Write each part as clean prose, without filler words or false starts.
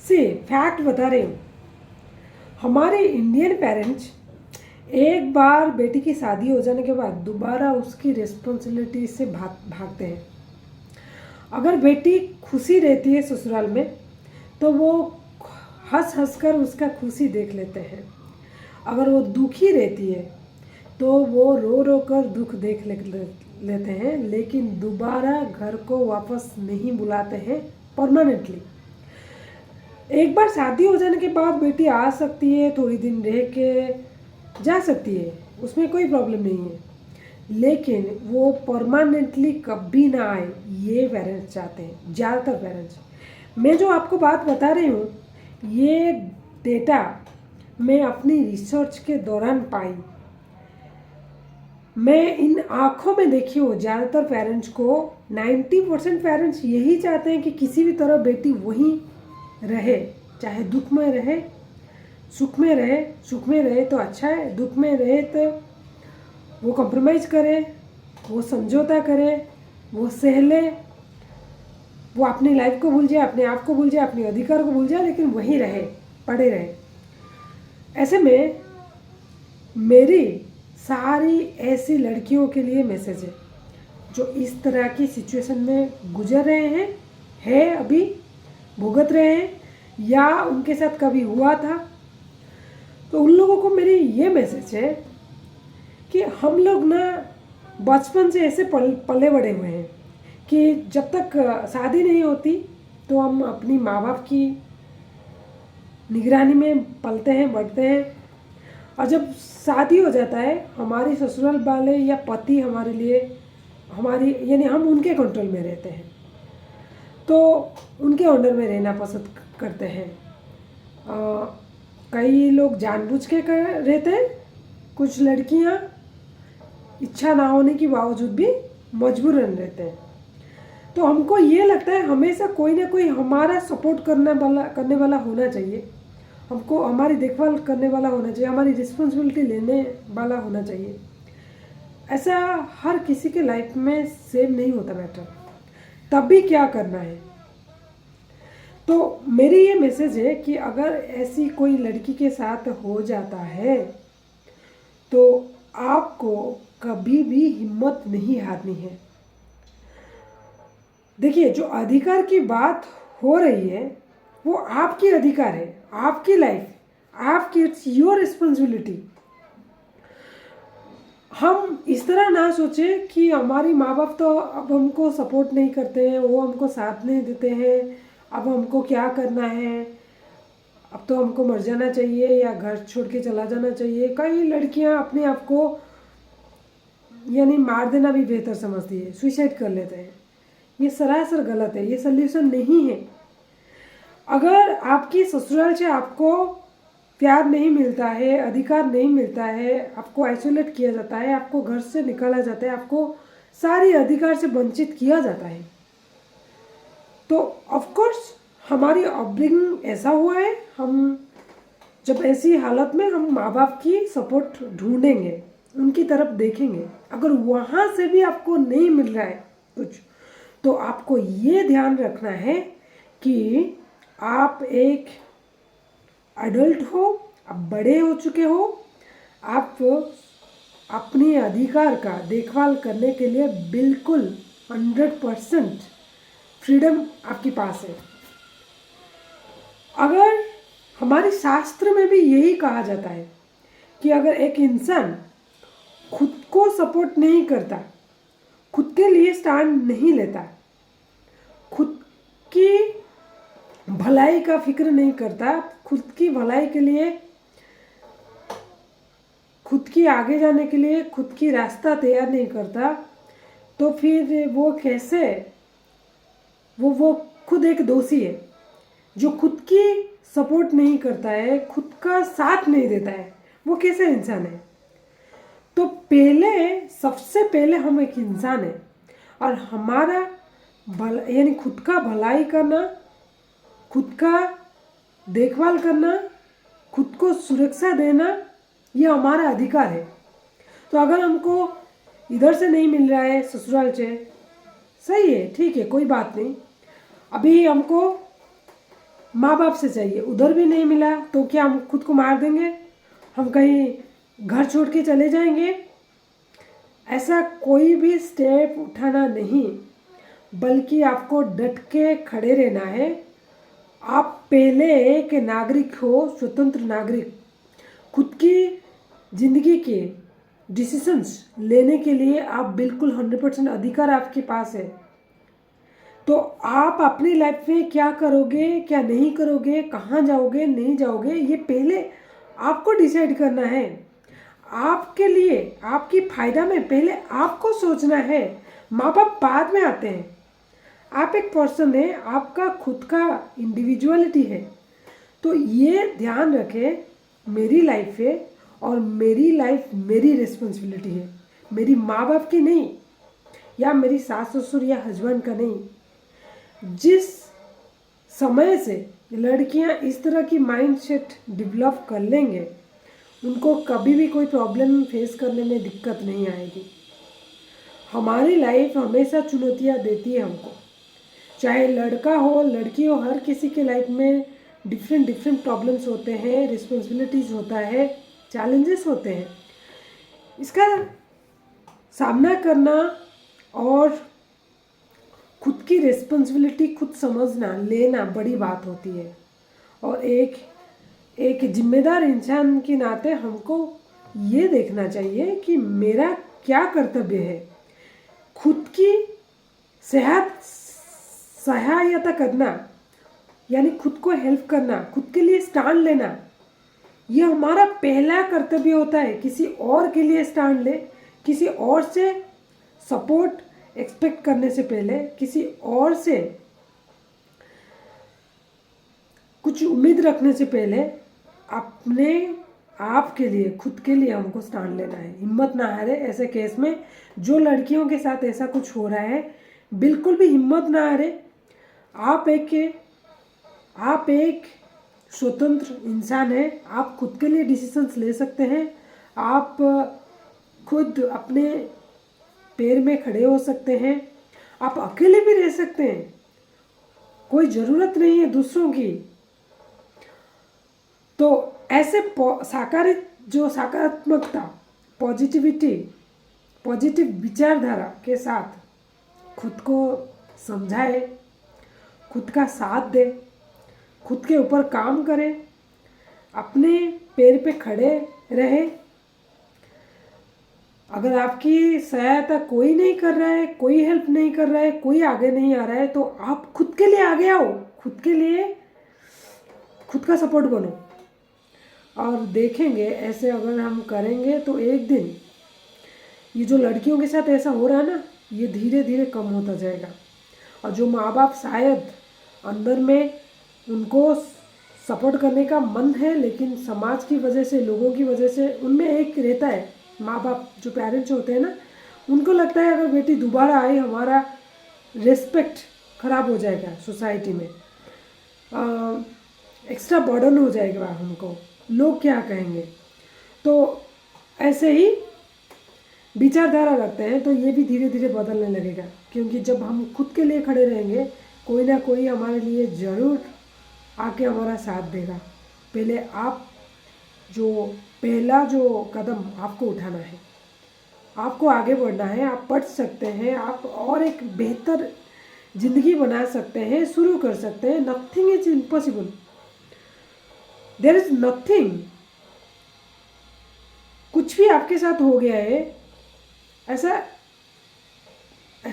सी fact बता रही हूँ। हमारे इंडियन पेरेंट्स एक बार बेटी की शादी हो जाने के बाद दोबारा उसकी रिस्पॉन्सिबिलिटी से भागते हैं। अगर बेटी खुशी रहती है ससुराल में तो वो हंस हंस कर उसका खुशी देख लेते हैं। अगर वो दुखी रहती है तो वो रो रो कर दुख लेते हैं, लेकिन दोबारा घर को वापस नहीं बुलाते हैं परमानेंटली। एक बार शादी हो जाने के बाद बेटी आ सकती है, थोड़ी दिन रह के जा सकती है, उसमें कोई प्रॉब्लम नहीं है, लेकिन वो परमानेंटली कभी ना आए ये पेरेंट्स चाहते हैं, ज़्यादातर पेरेंट्स। मैं जो आपको बात बता रही हूँ ये डेटा मैं अपनी रिसर्च के दौरान पाई। मैं इन आँखों में देखी हूँ ज़्यादातर पेरेंट्स को 90% पेरेंट्स यही चाहते हैं कि किसी भी तरह बेटी वहीं रहे, चाहे दुख में रहे सुख में रहे। सुख में रहे तो अच्छा है, दुख में रहे तो वो कॉम्प्रोमाइज़ करे, वो समझौता करे, वो सह ले, वो अपनी लाइफ को भूल जाए, अपने आप को भूल जाए, अपने अधिकार को भूल जाए, लेकिन वहीं रहे, पड़े रहे। ऐसे में मेरी सारी ऐसी लड़कियों के लिए मैसेज है जो इस तरह की सिचुएशन में गुजर रहे हैं अभी भुगत रहे हैं, या उनके साथ कभी हुआ था। तो उन लोगों को मेरी ये मैसेज है कि हम लोग ना बचपन से ऐसे पले बड़े हुए हैं कि जब तक शादी नहीं होती तो हम अपनी माँ बाप की निगरानी में पलते हैं, बढ़ते हैं, और जब शादी हो जाता है हमारी ससुराल वाले या पति हमारे लिए हमारी यानी हम उनके कंट्रोल में रहते हैं, तो उनके अंडर में रहना पसंद करते हैं। कई लोग जानबूझ के रहते हैं, कुछ लड़कियां इच्छा ना होने के बावजूद भी मजबूरन रहते हैं। तो हमको ये लगता है हमेशा कोई ना कोई हमारा सपोर्ट करने वाला होना चाहिए, हमको हमारी देखभाल करने वाला होना चाहिए, हमारी रिस्पॉन्सिबिलिटी लेने वाला होना चाहिए। ऐसा हर किसी के लाइफ में सेम नहीं होता मैटर। तब भी क्या करना है, तो मेरी ये मैसेज है कि अगर ऐसी कोई लड़की के साथ हो जाता है तो आपको कभी भी हिम्मत नहीं हारनी है। देखिए, जो अधिकार की बात हो रही है वो आपकी अधिकार है, आपकी लाइफ, आपकी, इट्स योर रिस्पॉन्सिबिलिटी। हम इस तरह ना सोचें कि हमारी माँ बाप तो अब हमको सपोर्ट नहीं करते हैं, वो हमको साथ नहीं देते हैं, अब हमको क्या करना है, अब तो हमको मर जाना चाहिए या घर छोड़ के चला जाना चाहिए। कई लड़कियां अपने आप को यानी मार देना भी बेहतर समझती है, सुसाइड कर लेते हैं। ये सरासर गलत है, ये सल्यूशन नहीं है। अगर आपकी ससुराल से आपको प्यार नहीं मिलता है, अधिकार नहीं मिलता है, आपको आइसोलेट किया जाता है, आपको घर से निकाला जाता है, आपको सारी अधिकार से वंचित किया जाता है, तो ऑफ कोर्स हमारी अपब्रिंगिंग ऐसा हुआ है, हम जब ऐसी हालत में हम माँ बाप की सपोर्ट ढूंढेंगे, उनकी तरफ देखेंगे। अगर वहाँ से भी आपको नहीं मिल रहा है कुछ, तो आपको ये ध्यान रखना है कि आप एक एडल्ट हो, आप बड़े हो चुके हो, आप अपने अधिकार का देखभाल करने के लिए बिल्कुल 100% फ्रीडम आपके पास है। अगर हमारे शास्त्र में भी यही कहा जाता है कि अगर एक इंसान खुद को सपोर्ट नहीं करता, खुद के लिए स्टैंड नहीं लेता, खुद की भलाई का फिक्र नहीं करता, खुद की भलाई के लिए, खुद की आगे जाने के लिए खुद की रास्ता तैयार नहीं करता, तो फिर वो कैसे, वो खुद एक दोषी है। जो खुद की सपोर्ट नहीं करता है, खुद का साथ नहीं देता है, वो कैसे इंसान है। तो सबसे पहले हम एक इंसान है, और हमारा यानी खुद का भलाई करना, खुद का देखभाल करना, खुद को सुरक्षा देना, ये हमारा अधिकार है। तो अगर हमको इधर से नहीं मिल रहा है, ससुराल से, सही है, ठीक है, कोई बात नहीं, अभी हमको माँ बाप से चाहिए, उधर भी नहीं मिला तो क्या हम खुद को मार देंगे, हम कहीं घर छोड़ के चले जाएंगे? ऐसा कोई भी स्टेप उठाना नहीं, बल्कि आपको डट के खड़े रहना है। आप पहले एक नागरिक हो, स्वतंत्र नागरिक। खुद की ज़िंदगी के डिसीजंस लेने के लिए आप बिल्कुल 100% अधिकार आपके पास है। तो आप अपनी लाइफ में क्या करोगे, क्या नहीं करोगे, कहाँ जाओगे, नहीं जाओगे, ये पहले आपको डिसाइड करना है। आपके लिए, आपकी फ़ायदा में पहले आपको सोचना है। माँ बाप बाद में आते हैं। आप एक पर्सन है, आपका खुद का इंडिविजुअलिटी है। तो ये ध्यान रखें, मेरी लाइफ है और मेरी लाइफ मेरी रिस्पॉन्सिबिलिटी है, मेरी माँ बाप की नहीं, या मेरी सास ससुर या हस्बैंड का नहीं। जिस समय से लड़कियां इस तरह की माइंडसेट डेवलप कर लेंगे, उनको कभी भी कोई प्रॉब्लम फेस करने में दिक्कत नहीं आएगी। हमारी लाइफ हमेशा चुनौतियां देती है हमको, चाहे लड़का हो लड़की हो, हर किसी के लाइफ में डिफरेंट प्रॉब्लम्स होते हैं, रिस्पॉन्सिबिलिटीज़ होता है, चैलेंजेस होते हैं। इसका सामना करना और खुद की रिस्पॉन्सिबिलिटी खुद समझना, लेना बड़ी बात होती है। और एक जिम्मेदार इंसान के नाते हमको ये देखना चाहिए कि मेरा क्या कर्तव्य है। खुद की सेहत सहायता करना, यानी खुद को हेल्प करना, खुद के लिए स्टैंड लेना, ये हमारा पहला कर्तव्य होता है। किसी और के लिए स्टैंड ले, किसी और से सपोर्ट एक्सपेक्ट करने से पहले, किसी और से कुछ उम्मीद रखने से पहले अपने आप के लिए, खुद के लिए हमको स्टैंड लेना है। हिम्मत ना हारे ऐसे केस में। जो लड़कियों के साथ ऐसा कुछ हो रहा है, बिल्कुल भी हिम्मत ना हारे। आप एक स्वतंत्र इंसान है, आप खुद के लिए डिसीजंस ले सकते हैं। आप खुद अपने पैर में खड़े हो सकते हैं। आप अकेले भी रह सकते हैं, कोई ज़रूरत नहीं है दूसरों की। तो ऐसे सकारात्मकता, पॉजिटिविटी, पॉजिटिव विचारधारा के साथ खुद को समझाए, खुद का साथ दे, खुद के ऊपर काम करे, अपने पैर पे खड़े रहे। अगर आपकी सहायता कोई नहीं कर रहा है, कोई हेल्प नहीं कर रहा है, कोई आगे नहीं आ रहा है, तो आप खुद के लिए आगे आओ, खुद के लिए खुद का सपोर्ट बनो। और देखेंगे ऐसे अगर हम करेंगे तो एक दिन ये जो लड़कियों के साथ ऐसा हो रहा है ना, ये धीरे धीरे कम होता जाएगा। और जो माँ बाप शायद अंदर में उनको सपोर्ट करने का मन है, लेकिन समाज की वजह से, लोगों की वजह से, उनमें एक रहता है, माँ बाप जो पेरेंट्स होते हैं ना, उनको लगता है अगर बेटी दोबारा आई हमारा रिस्पेक्ट खराब हो जाएगा सोसाइटी में, एक्स्ट्रा बर्डन हो जाएगा हमको, लोग क्या कहेंगे। तो ऐसे ही विचारधारा रखते हैं, तो ये भी धीरे धीरे बदलने लगेगा। क्योंकि जब हम खुद के लिए खड़े रहेंगे, कोई ना कोई हमारे लिए ज़रूर आके हमारा साथ देगा। पहले पहला जो कदम आपको उठाना है, आपको आगे बढ़ना है। आप पढ़ सकते हैं, आप और एक बेहतर ज़िंदगी बना सकते हैं, शुरू कर सकते हैं। Nothing is impossible, there is nothing. कुछ भी आपके साथ हो गया है, ऐसा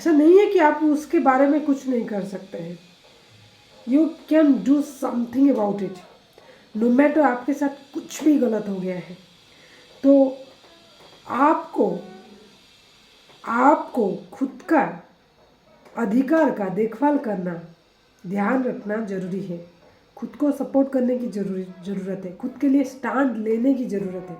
नहीं है कि आप उसके बारे में कुछ नहीं कर सकते हैं। You can do something about it, no matter आपके साथ कुछ भी गलत हो गया है। तो आपको खुद का अधिकार का देखभाल करना, ध्यान रखना जरूरी है। खुद को सपोर्ट करने की ज़रूरत है, खुद के लिए स्टैंड लेने की ज़रूरत है।